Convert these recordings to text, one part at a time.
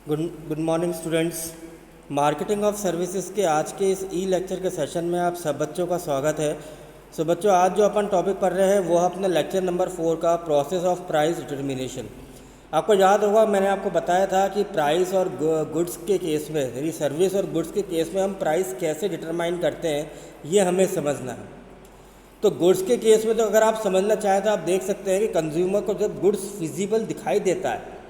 Good morning students. Marketing of services के आज के इस ई लेक्चर के सेशन में आप सब बच्चों का स्वागत है। सो बच्चों, आज जो अपन टॉपिक पढ़ रहे हैं वो है अपना लेक्चर नंबर 4 का प्रोसेस ऑफ प्राइस डिटर्मिनेशन। आपको याद होगा, मैंने आपको बताया था कि प्राइस और गुड्स के केस में, यानी सर्विस और गुड्स के केस में हम प्राइस कैसे डिटरमाइन करते हैं ये हमें समझना है। तो गुड्स के केस में तो अगर आप समझना चाहें तो आप देख सकते हैं कि कंज्यूमर को जब गुड्स फिजिबल दिखाई देता है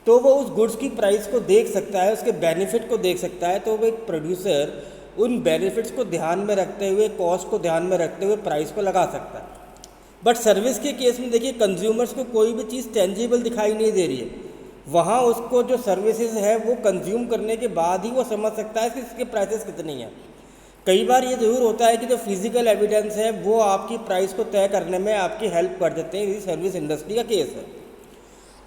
तो वो उस गुड्स की प्राइस को देख सकता है, उसके बेनिफिट को देख सकता है। तो वो एक प्रोड्यूसर उन बेनिफिट्स को ध्यान में रखते हुए, कॉस्ट को ध्यान में रखते हुए प्राइस को लगा सकता है। बट सर्विस के केस में देखिए, कंज्यूमर्स को कोई भी चीज़ टेंजिबल दिखाई नहीं दे रही है। वहाँ उसको जो सर्विसेज है वो कंज्यूम करने के बाद ही वो समझ सकता है कि इसके प्राइसेस कितनी हैं। कई बार ये ज़रूर होता है कि जो फिजिकल एविडेंस है वो आपकी प्राइस को तय करने में आपकी हेल्प कर देते हैं। ये सर्विस इंडस्ट्री का केस है।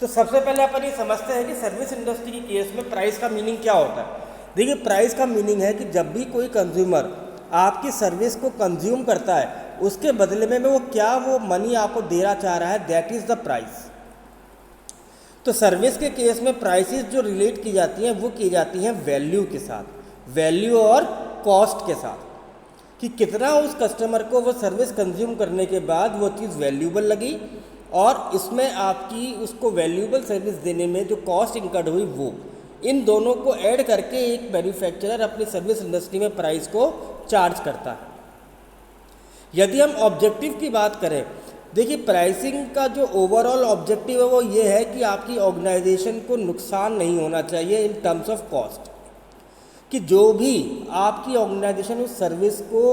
तो सबसे पहले अपन ये समझते हैं कि सर्विस इंडस्ट्री के केस में प्राइस का मीनिंग क्या होता है। देखिए, प्राइस का मीनिंग है कि जब भी कोई कंज्यूमर आपकी सर्विस को कंज्यूम करता है, उसके बदले में वो मनी आपको देना चाह रहा है, दैट इज़ द प्राइस। तो सर्विस के केस में प्राइसेस जो रिलेट की जाती हैं वो की जाती हैं वैल्यू के साथ, वैल्यू और कॉस्ट के साथ, कि कितना उस कस्टमर को वो सर्विस कंज्यूम करने के बाद वो चीज़ वैल्यूबल लगी और इसमें आपकी उसको वैल्यूबल सर्विस देने में जो कॉस्ट इंकर्ड हुई वो, इन दोनों को ऐड करके एक मैन्युफैक्चरर अपनी सर्विस इंडस्ट्री में प्राइस को चार्ज करता है। यदि हम ऑब्जेक्टिव की बात करें, देखिए प्राइसिंग का जो ओवरऑल ऑब्जेक्टिव है वो ये है कि आपकी ऑर्गेनाइजेशन को नुकसान नहीं होना चाहिए इन टर्म्स ऑफ कॉस्ट, कि जो भी आपकी ऑर्गेनाइजेशन उस सर्विस को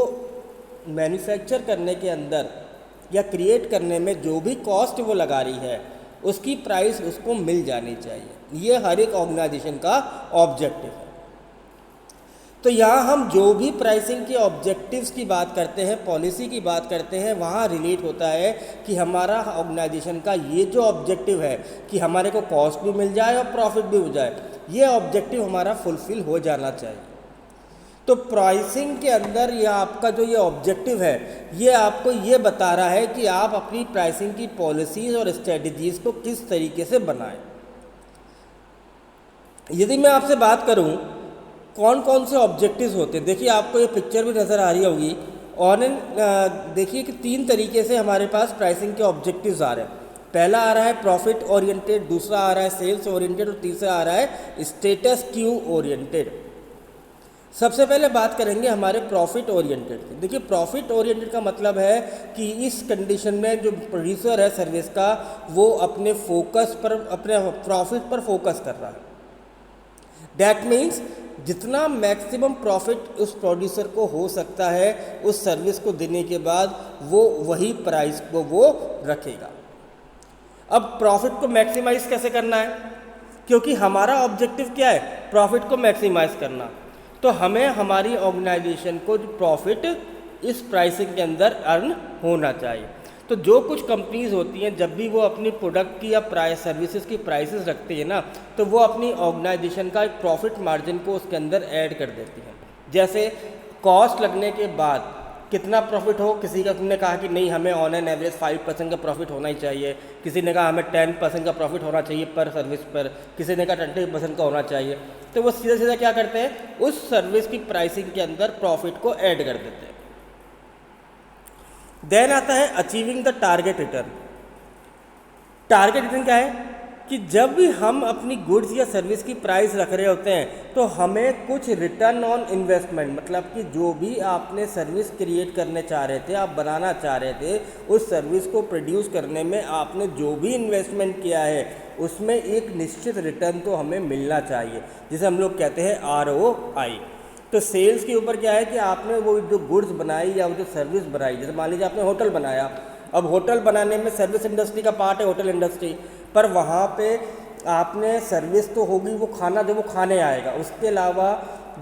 मैन्युफैक्चर करने के अंदर या क्रिएट करने में जो भी कॉस्ट वो लगा रही है उसकी प्राइस उसको मिल जानी चाहिए। ये हर एक ऑर्गेनाइजेशन का ऑब्जेक्टिव है। तो यहाँ हम जो भी प्राइसिंग के ऑब्जेक्टिव्स की बात करते हैं, पॉलिसी की बात करते हैं, वहाँ रिलेट होता है कि हमारा ऑर्गेनाइजेशन का ये जो ऑब्जेक्टिव है कि हमारे को कॉस्ट भी मिल जाए और प्रॉफिट भी हो जाए, ये ऑब्जेक्टिव हमारा फुलफिल हो जाना चाहिए। तो प्राइसिंग के अंदर ये आपका जो ये ऑब्जेक्टिव है ये आपको ये बता रहा है कि आप अपनी प्राइसिंग की पॉलिसीज़ और स्ट्रेटजीज़ को किस तरीके से बनाएं। यदि मैं आपसे बात करूं कौन कौन से ऑब्जेक्टिव्स होते हैं, देखिए आपको ये पिक्चर भी नज़र आ रही होगी। ऑन एंड देखिए कि 3 तरीके से हमारे पास प्राइसिंग के ऑब्जेक्टिव्स आ रहे हैं। पहला आ रहा है प्रॉफिट ओरिएंटेड, दूसरा आ रहा है सेल्स ओरिएंटेड और तीसरा आ रहा है स्टेटस क्यू ओरिएंटेड। सबसे पहले बात करेंगे हमारे प्रॉफिट ओरिएंटेड की। देखिए, प्रॉफिट ओरिएंटेड का मतलब है कि इस कंडीशन में जो प्रोड्यूसर है सर्विस का, वो अपने फोकस पर, अपने प्रॉफिट पर फोकस कर रहा है। दैट मीन्स जितना मैक्सिमम प्रॉफिट उस प्रोड्यूसर को हो सकता है उस सर्विस को देने के बाद, वो वही प्राइस को वो रखेगा। अब प्रॉफिट को मैक्सिमाइज कैसे करना है, क्योंकि हमारा ऑब्जेक्टिव क्या है, प्रॉफिट को मैक्सिमाइज करना। तो हमें हमारी ऑर्गेनाइजेशन को जो प्रॉफिट इस प्राइसिंग के अंदर अर्न होना चाहिए। तो जो कुछ कंपनीज होती हैं, जब भी वो अपनी प्रोडक्ट की या प्राइस सर्विसेज की प्राइसेस रखती है ना, तो वो अपनी ऑर्गेनाइजेशन का एक प्रॉफिट मार्जिन को उसके अंदर ऐड कर देती हैं। जैसे कॉस्ट लगने के बाद कितना प्रॉफिट हो, किसी का ने कहा कि नहीं हमें ऑन एन एवरेज 5% का प्रॉफिट होना ही चाहिए, किसी ने कहा हमें 10% का प्रॉफिट होना चाहिए पर सर्विस पर, किसी ने कहा 20% का होना चाहिए। तो वो सीधा सीधा क्या करते हैं, उस सर्विस की प्राइसिंग के अंदर प्रॉफिट को ऐड कर देते हैं। देन आता है achieving the target return. Target return क्या है कि जब भी हम अपनी गुड्स या सर्विस की प्राइस रख रहे होते हैं तो हमें कुछ रिटर्न ऑन इन्वेस्टमेंट, मतलब कि जो भी आपने सर्विस क्रिएट करने चाह रहे थे, आप बनाना चाह रहे थे, उस सर्विस को प्रोड्यूस करने में आपने जो भी इन्वेस्टमेंट किया है उसमें एक निश्चित रिटर्न तो हमें मिलना चाहिए, जिसे हम लोग कहते हैं ROI। तो सेल्स के ऊपर क्या है कि आपने वो जो गुड्स बनाई या वो जो सर्विस बनाई, जैसे मान लीजिए आपने होटल बनाया। अब होटल बनाने में सर्विस इंडस्ट्री का पार्ट है होटल इंडस्ट्री, पर वहाँ पे आपने सर्विस तो होगी, वो खाना जो वो खाने आएगा, उसके अलावा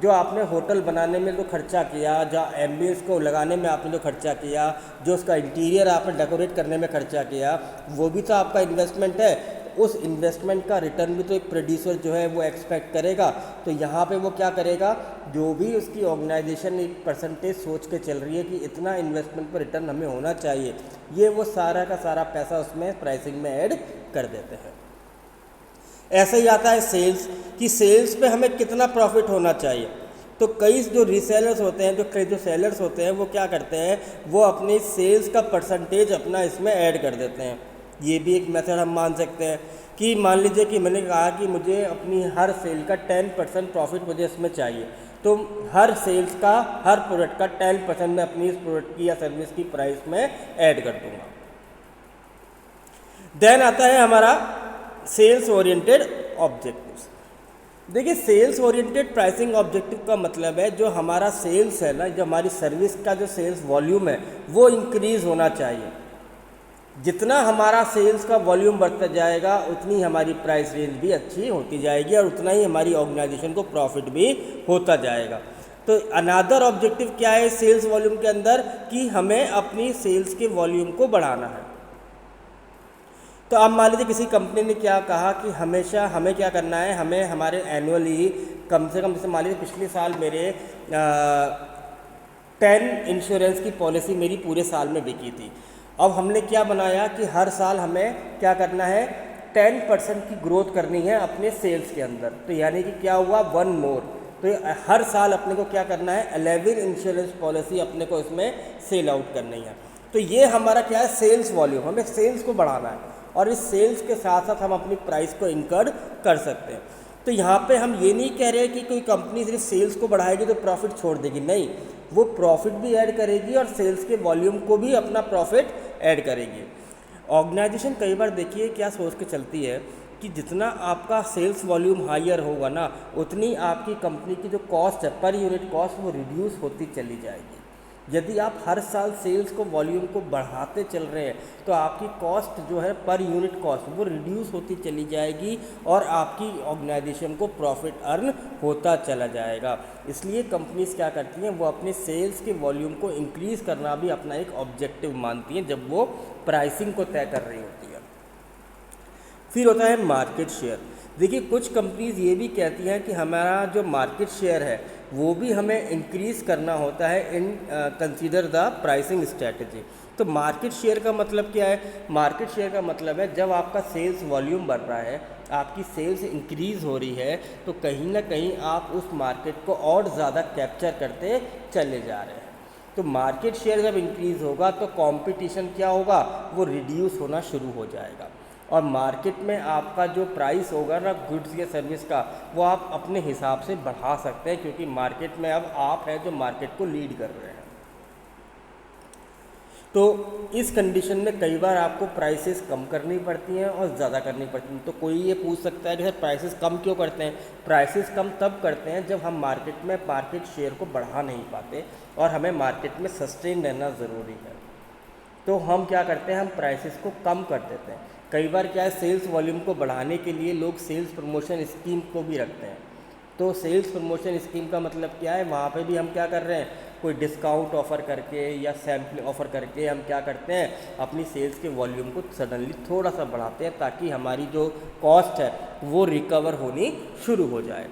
जो आपने होटल बनाने में जो खर्चा किया, जो एम्बियंस को लगाने में आपने जो खर्चा किया, जो उसका इंटीरियर आपने डेकोरेट करने में खर्चा किया, वो भी तो आपका इन्वेस्टमेंट है। उस इन्वेस्टमेंट का रिटर्न भी तो एक प्रोड्यूसर जो है वो एक्सपेक्ट करेगा। तो यहाँ पे वो क्या करेगा, जो भी उसकी ऑर्गेनाइजेशन एक परसेंटेज सोच के चल रही है कि इतना इन्वेस्टमेंट पर रिटर्न हमें होना चाहिए, ये वो सारा का सारा पैसा उसमें प्राइसिंग में ऐड कर देते हैं। ऐसे ही आता है सेल्स, कि सेल्स पे हमें कितना प्रॉफिट होना चाहिए। तो कई जो रीसेलर्स होते हैं, जो सेलर्स होते हैं, वो क्या करते हैं, वो अपनी सेल्स का परसेंटेज अपना इसमें ऐड कर देते हैं। ये भी एक मेथड हम मान सकते हैं कि मान लीजिए कि मैंने कहा कि मुझे अपनी हर सेल का 10% प्रॉफिट मुझे इसमें चाहिए, तो हर सेल्स का, हर प्रोडक्ट का 10% मैं अपनी इस प्रोडक्ट की या सर्विस की प्राइस में ऐड कर दूंगा। देन आता है हमारा सेल्स ओरिएंटेड ऑब्जेक्टिव्स। देखिए, सेल्स ओरिएंटेड प्राइसिंग ऑब्जेक्टिव का मतलब है जो हमारा सेल्स है ना, जो हमारी सर्विस का जो सेल्स वॉल्यूम है वो इंक्रीज़ होना चाहिए। जितना हमारा सेल्स का वॉल्यूम बढ़ता जाएगा उतनी हमारी प्राइस रेंज भी अच्छी होती जाएगी और उतना ही हमारी ऑर्गेनाइजेशन को प्रॉफिट भी होता जाएगा। तो अनदर ऑब्जेक्टिव क्या है सेल्स वॉल्यूम के अंदर, कि हमें अपनी सेल्स के वॉल्यूम को बढ़ाना है। तो अब मान लीजिए किसी कंपनी ने क्या कहा कि हमेशा हमें क्या करना है, हमें हमारे एनुअली कम से कम, जैसे मान लीजिए पिछले साल मेरे 10 इंश्योरेंस की पॉलिसी मेरी पूरे साल में बिकी थी। अब हमने क्या बनाया कि हर साल हमें क्या करना है, 10% की ग्रोथ करनी है अपने सेल्स के अंदर। तो यानी कि क्या हुआ, 1 मोर। तो हर साल अपने को क्या करना है, 11 इंश्योरेंस पॉलिसी अपने को इसमें सेल आउट करनी है। तो ये हमारा क्या है, सेल्स वॉल्यूम, हमें सेल्स को बढ़ाना है और इस सेल्स के साथ साथ हम अपनी प्राइस को इंकर कर सकते हैं। तो यहाँ पे हम ये नहीं कह रहे कि कोई कंपनी सिर्फ सेल्स को बढ़ाएगी तो प्रॉफिट छोड़ देगी, नहीं, वो प्रॉफिट भी ऐड करेगी और सेल्स के वॉल्यूम को भी अपना प्रॉफिट ऐड करेगी। ऑर्गेनाइजेशन कई बार देखिए क्या सोच के चलती है कि जितना आपका सेल्स वॉल्यूम हायर होगा ना, उतनी आपकी कंपनी की जो कॉस्ट है, पर यूनिट कॉस्ट, वो रिड्यूस होती चली जाएगी। यदि आप हर साल सेल्स को वॉल्यूम को बढ़ाते चल रहे हैं तो आपकी कॉस्ट जो है, पर यूनिट कॉस्ट, वो रिड्यूस होती चली जाएगी और आपकी ऑर्गेनाइजेशन को प्रॉफिट अर्न होता चला जाएगा। इसलिए कंपनीज क्या करती हैं, वो अपने सेल्स के वॉल्यूम को इंक्रीज़ करना भी अपना एक ऑब्जेक्टिव मानती हैं जब वो प्राइसिंग को तय कर रही होती है। फिर होता है मार्केट शेयर। देखिए, कुछ कंपनीज ये भी कहती हैं कि हमारा जो मार्केट शेयर है वो भी हमें इंक्रीज़ करना होता है इन कंसीडर द प्राइसिंग स्ट्रेटजी। तो मार्केट शेयर का मतलब क्या है, मार्केट शेयर का मतलब है जब आपका सेल्स वॉल्यूम बढ़ रहा है, आपकी सेल्स इंक्रीज़ हो रही है, तो कहीं ना कहीं आप उस मार्केट को और ज़्यादा कैप्चर करते चले जा रहे हैं। तो मार्केट शेयर जब इंक्रीज़ होगा तो कंपटीशन क्या होगा, वो रिड्यूस होना शुरू हो जाएगा और मार्केट में आपका जो प्राइस होगा ना गुड्स या सर्विस का, वो आप अपने हिसाब से बढ़ा सकते हैं, क्योंकि मार्केट में अब आप हैं जो मार्केट को लीड कर रहे हैं। तो इस कंडीशन में कई बार आपको प्राइसेस कम करनी पड़ती हैं और ज़्यादा करनी पड़ती हैं। तो कोई ये पूछ सकता है कि सर प्राइसेस कम क्यों करते हैं। प्राइसेस कम तब करते हैं जब हम मार्केट में मार्केट शेयर को बढ़ा नहीं पाते और हमें मार्केट में सस्टेन रहना ज़रूरी है। तो हम क्या करते हैं, हम प्राइसेस को कम कर देते हैं। कई बार क्या है, सेल्स वॉल्यूम को बढ़ाने के लिए लोग सेल्स प्रमोशन स्कीम को भी रखते हैं। तो सेल्स प्रमोशन स्कीम का मतलब क्या है, वहाँ पे भी हम क्या कर रहे हैं, कोई डिस्काउंट ऑफ़र करके या सैम्पल ऑफ़र करके हम क्या करते हैं, अपनी सेल्स के वॉल्यूम को सडनली थोड़ा सा बढ़ाते हैं ताकि हमारी जो कॉस्ट है वो रिकवर होनी शुरू हो जाए।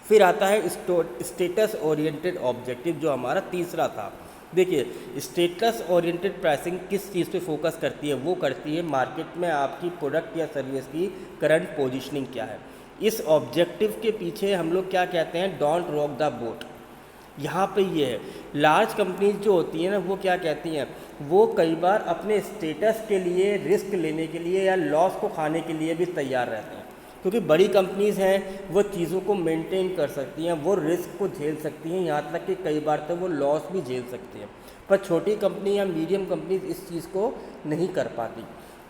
फिर आता है स्टेटस ओरिएंटेड ऑब्जेक्टिव, जो हमारा तीसरा था। देखिए, स्टेटस ओरिएंटेड प्राइसिंग किस चीज़ पे फोकस करती है, वो करती है मार्केट में आपकी प्रोडक्ट या सर्विस की करंट पोजीशनिंग क्या है। इस ऑब्जेक्टिव के पीछे हम लोग क्या कहते हैं, डोंट रॉक द बोट। यहाँ पे ये है, लार्ज कंपनीज जो होती हैं ना, वो क्या कहती हैं, वो कई बार अपने स्टेटस के लिए रिस्क लेने के लिए या लॉस को खाने के लिए भी तैयार रहते हैं, क्योंकि बड़ी कंपनीज़ हैं वो चीज़ों को मेंटेन कर सकती हैं, वो रिस्क को झेल सकती हैं, यहाँ तक कि कई बार तो वो लॉस भी झेल सकती हैं। पर छोटी कंपनी या मीडियम कंपनीज इस चीज़ को नहीं कर पाती।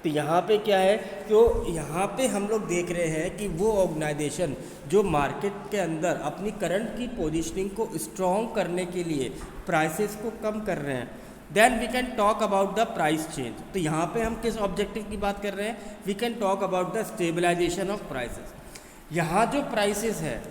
तो यहाँ पे क्या है, तो यहाँ पे हम लोग देख रहे हैं कि वो ऑर्गेनाइजेशन जो मार्केट के अंदर अपनी करंट की पोजीशनिंग को स्ट्रॉन्ग करने के लिए प्राइसेस को कम कर रहे हैं, then we can talk about the price change. तो यहाँ पे हम किस ऑब्जेक्टिव की बात कर रहे हैं, we can talk about the stabilisation of prices. यहाँ जो प्राइसेस है,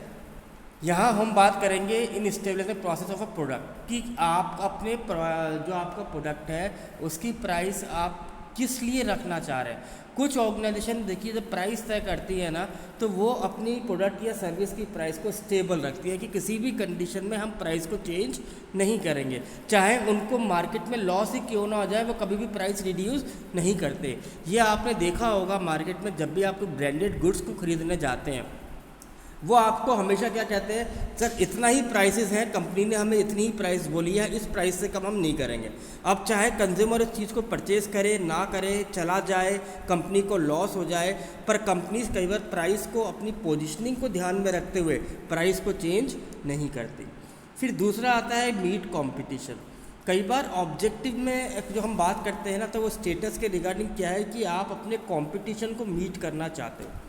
यहाँ हम बात करेंगे in stabilisation process of a product, कि आप अपने जो आपका प्रोडक्ट है उसकी प्राइस आप किस लिए रखना चाह रहे हैं। कुछ ऑर्गेनाइजेशन देखिए जब प्राइस तय करती है ना, तो वो अपनी प्रोडक्ट या सर्विस की प्राइस को स्टेबल रखती है कि किसी भी कंडीशन में हम प्राइस को चेंज नहीं करेंगे, चाहे उनको मार्केट में लॉस ही क्यों ना हो जाए, वो कभी भी प्राइस रिड्यूस नहीं करते। ये आपने देखा होगा मार्केट में जब भी आप ब्रांडेड गुड्स को खरीदने जाते हैं, वो आपको हमेशा क्या कहते हैं, सर इतना ही प्राइसेस हैं, कंपनी ने हमें इतनी ही प्राइस बोली है, इस प्राइस से कम हम नहीं करेंगे। अब चाहे कंज्यूमर इस चीज़ को परचेज़ करे ना करे, चला जाए, कंपनी को लॉस हो जाए, पर कंपनीज कई बार प्राइस को अपनी पोजीशनिंग को ध्यान में रखते हुए प्राइस को चेंज नहीं करती। फिर दूसरा आता है मीट कॉम्पिटिशन। कई बार ऑब्जेक्टिव में जो हम बात करते हैं ना, तो वो स्टेटस के रिगार्डिंग क्या है कि आप अपने कॉम्पिटिशन को मीट करना चाहते हो।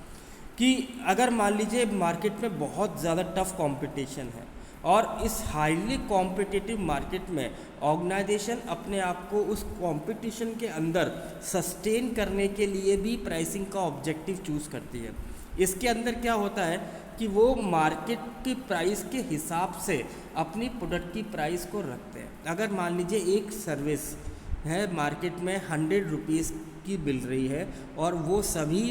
कि अगर मान लीजिए मार्केट में बहुत ज़्यादा टफ कंपटीशन है और इस हाईली कॉम्पिटिटिव मार्केट में ऑर्गेनाइजेशन अपने आप को उस कंपटीशन के अंदर सस्टेन करने के लिए भी प्राइसिंग का ऑब्जेक्टिव चूज़ करती है। इसके अंदर क्या होता है कि वो मार्केट की प्राइस के हिसाब से अपनी प्रोडक्ट की प्राइस को रखते हैं। अगर मान लीजिए एक सर्विस है मार्केट में 100 रुपीज़ की मिल रही है और वो सभी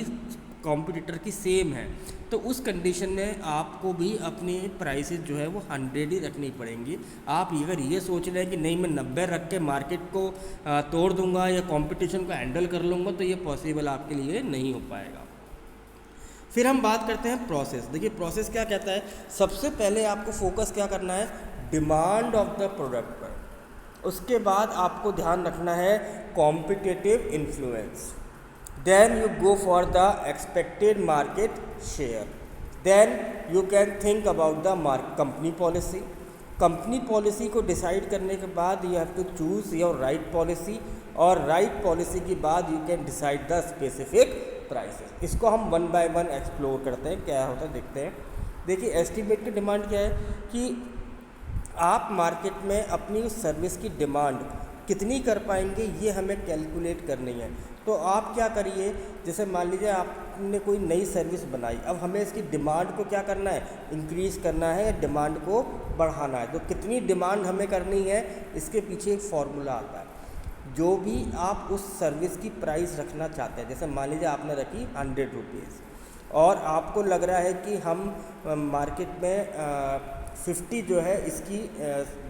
कॉम्पिटिटर की सेम है, तो उस कंडीशन में आपको भी अपनी प्राइसेस जो है वो 100 ही रखनी पड़ेंगी। आप अगर ये सोच रहे हैं कि नहीं मैं 90 रख के मार्केट को तोड़ दूंगा या कंपटीशन को हैंडल कर लूँगा, तो ये पॉसिबल आपके लिए नहीं हो पाएगा। फिर हम बात करते हैं प्रोसेस। देखिए प्रोसेस क्या कहता है, सबसे पहले आपको फोकस क्या करना है, डिमांड ऑफ द प्रोडक्ट पर। उसके बाद आपको ध्यान रखना है competitive influence. Then you go for the expected market share. Then you can think about the company policy. Company policy को डिसाइड करने के बाद you have to choose your right policy, और राइट पॉलिसी के बाद you can decide the specific prices. इसको हम one by one explore करते हैं, क्या होता है देखते हैं। देखिए एस्टिमेट की डिमांड क्या है कि आप मार्केट में अपनी उस सर्विस की डिमांड कितनी कर पाएंगे, ये हमें कैलकुलेट करनी है। तो आप क्या करिए, जैसे मान लीजिए आपने कोई नई सर्विस बनाई, अब हमें इसकी डिमांड को क्या करना है, इंक्रीज़ करना है या डिमांड को बढ़ाना है। तो कितनी डिमांड हमें करनी है, इसके पीछे एक फार्मूला आता है। जो भी आप उस सर्विस की प्राइस रखना चाहते हैं, जैसे मान लीजिए आपने रखी 100 रुपीज़ और आपको लग रहा है कि हम मार्केट में 50 जो है इसकी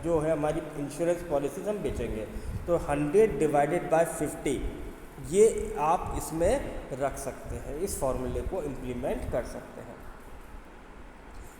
जो है हमारी इंश्योरेंस पॉलिसीज हम बेचेंगे, तो 100 डिवाइडेड बाय 50 ये आप इसमें रख सकते हैं, इस फॉर्मूले को इम्प्लीमेंट कर सकते हैं।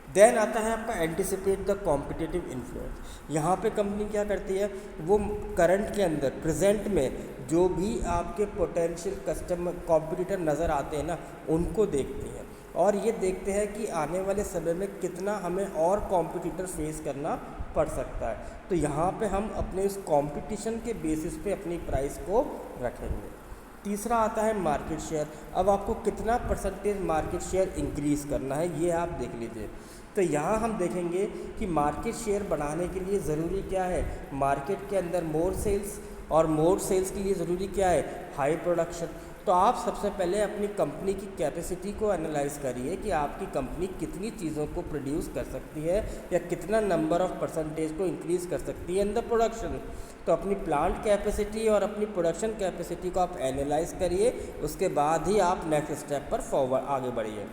देन आता है आपका एंटिसिपेट द कॉम्पिटिटिव इन्फ्लुएंस। यहाँ पे कंपनी क्या करती है, वो करंट के अंदर प्रेजेंट में जो भी आपके पोटेंशियल कस्टमर कॉम्पिटिटर नज़र आते हैं ना, उनको देखती है और ये देखते हैं कि आने वाले समय में कितना हमें और कॉम्पिटिटर फेस करना पड़ सकता है। तो यहाँ पे हम अपने इस कंपटीशन के बेसिस पे अपनी प्राइस को रखेंगे। तीसरा आता है मार्केट शेयर। अब आपको कितना परसेंटेज मार्केट शेयर इंक्रीज़ करना है, ये आप देख लीजिए। तो यहाँ हम देखेंगे कि मार्केट शेयर बढ़ाने के लिए ज़रूरी क्या है, मार्केट के अंदर मोर सेल्स, और मोर सेल्स के लिए ज़रूरी क्या है, हाई प्रोडक्शन। तो आप सबसे पहले अपनी कंपनी की कैपेसिटी को एनालाइज करिए कि आपकी कंपनी कितनी चीज़ों को प्रोड्यूस कर सकती है या कितना नंबर ऑफ परसेंटेज को इंक्रीज़ कर सकती है इन द प्रोडक्शन। तो अपनी प्लांट कैपेसिटी और अपनी प्रोडक्शन कैपेसिटी को आप एनालाइज करिए, उसके बाद ही आप नेक्स्ट स्टेप पर फॉरवर्ड आगे बढ़िए।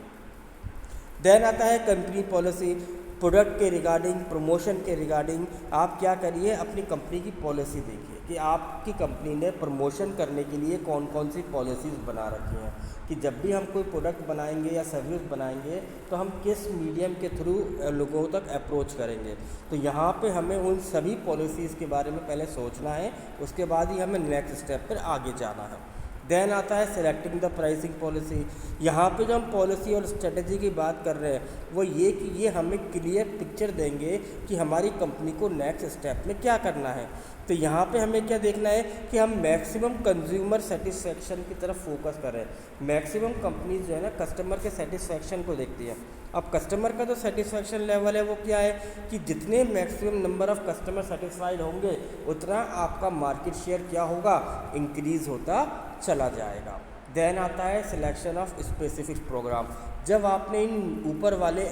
देन आता है कंपनी पॉलिसी। प्रोडक्ट के रिगार्डिंग, प्रमोशन के रिगार्डिंग आप क्या करिए, अपनी कंपनी की पॉलिसी देखिए कि आपकी कंपनी ने प्रमोशन करने के लिए कौन कौन सी पॉलिसीज़ बना रखी हैं, कि जब भी हम कोई प्रोडक्ट बनाएंगे या सर्विस बनाएंगे तो हम किस मीडियम के थ्रू लोगों तक अप्रोच करेंगे। तो यहाँ पे हमें उन सभी पॉलिसीज़ के बारे में पहले सोचना है, उसके बाद ही हमें नेक्स्ट स्टेप पर आगे जाना है। देन आता है सिलेक्टिंग द प्राइसिंग पॉलिसी। यहाँ पे जो हम पॉलिसी और स्ट्रेटजी की बात कर रहे हैं वो ये कि ये हमें क्लियर पिक्चर देंगे कि हमारी कंपनी को नेक्स्ट स्टेप में क्या करना है। तो यहाँ पे हमें क्या देखना है कि हम मैक्सिमम कंज्यूमर सेटिस्फेक्शन की तरफ फोकस करें। मैक्सिमम कंपनीज जो है ना कस्टमर के सेटिस्फेक्शन को देखती है। अब कस्टमर का जो सेटिस्फेक्शन लेवल है वो क्या है कि जितने maximum number of customer satisfied होंगे उतना आपका मार्केट शेयर क्या होगा, इंक्रीज़ होता चला जाएगा। देन आता है सिलेक्शन ऑफ स्पेसिफिक प्रोग्राम। जब आपने इन ऊपर वाले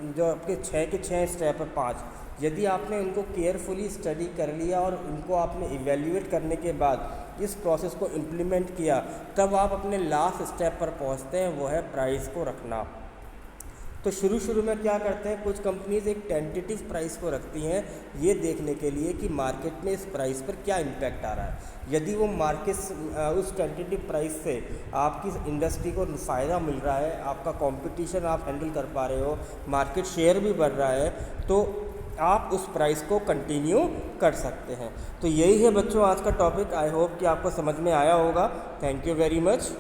जो आपके 6 के 6 स्टेप है 5, यदि आपने उनको केयरफुली स्टडी कर लिया और उनको आपने इवेल्युएट करने के बाद इस प्रोसेस को इम्प्लीमेंट किया, तब आप अपने लास्ट स्टेप पर पहुंचते हैं, वो है प्राइस को रखना। तो शुरू में क्या करते हैं, कुछ कंपनीज एक टेंटेटिव प्राइस को रखती हैं ये देखने के लिए कि मार्केट में इस प्राइस पर क्या इम्पैक्ट आ रहा है। यदि वो मार्केट उस टेंटेटिव प्राइस से आपकी इंडस्ट्री को फ़ायदा मिल रहा है, आपका कंपटीशन आप हैंडल कर पा रहे हो, मार्केट शेयर भी बढ़ रहा है, तो आप उस प्राइस को कंटिन्यू कर सकते हैं। तो यही है बच्चों आज का टॉपिक। आई होप कि आपको समझ में आया होगा। Thank you very much.